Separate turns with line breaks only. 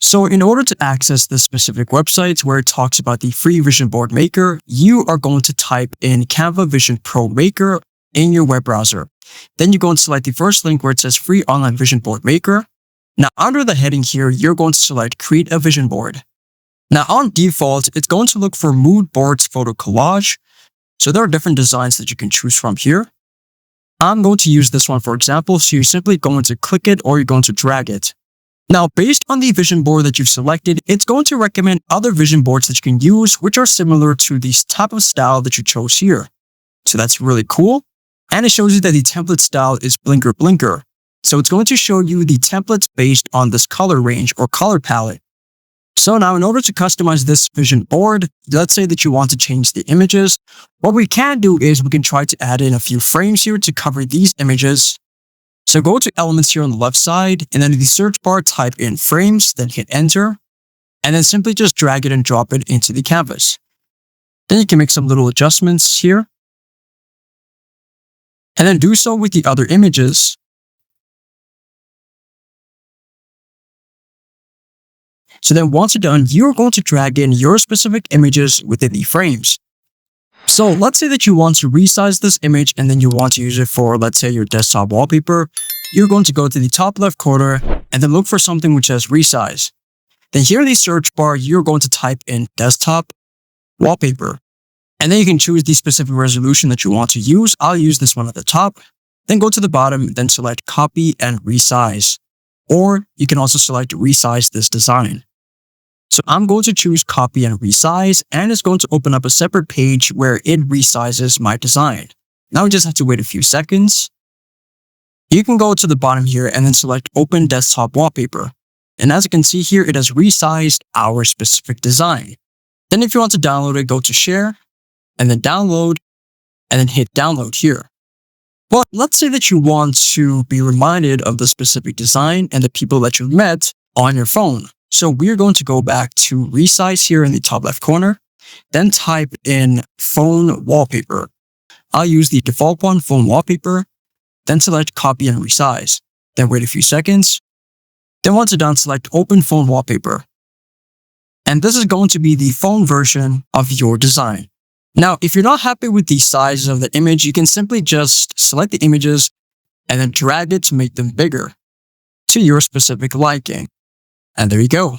So in order to access this specific website where it talks about the free vision board maker, you are going to type in Canva Vision Pro Maker in your web browser. Then you're going to select the first link where it says free online vision board maker. Now under the heading here, you're going to select create a vision board. Now on default, it's going to look for mood boards photo collage. So there are different designs that you can choose from here. I'm going to use this one for example. So you're simply going to click it or you're going to drag it. Now, based on the vision board that you've selected, it's going to recommend other vision boards that you can use, which are similar to this type of style that you chose here. So that's really cool. And it shows you that the template style is blinker blinker. So it's going to show you the templates based on this color range or color palette. So now in order to customize this vision board, let's say that you want to change the images. What we can do is we can try to add in a few frames here to cover these images. So go to elements here on the left side, and then in the search bar, type in frames, then hit enter, and then simply just drag it and drop it into the canvas. Then you can make some little adjustments here, and then do so with the other images. So then once you're done, you're going to drag in your specific images within the frames. So let's say that you want to resize this image and then you want to use it for, let's say, your desktop wallpaper. You're going to go to the top left corner and then look for something which says resize. Then here in the search bar, you're going to type in desktop wallpaper. And then you can choose the specific resolution that you want to use. I'll use this one at the top. Then go to the bottom, then select copy and resize. Or you can also select resize this design. So I'm going to choose copy and resize, and it's going to open up a separate page where it resizes my design. Now we just have to wait a few seconds. You can go to the bottom here and then select open desktop wallpaper. And as you can see here, it has resized our specific design. Then if you want to download it, go to share and then download and then hit download here. But let's say that you want to be reminded of the specific design and the people that you met on your phone. So we're going to go back to resize here in the top left corner, then type in phone wallpaper. I'll use the default one, phone wallpaper, then select copy and resize. Then wait a few seconds. Then once you're done, select open phone wallpaper. And this is going to be the phone version of your design. Now, if you're not happy with the size of the image, you can simply just select the images and then drag it to make them bigger to your specific liking. And there you go.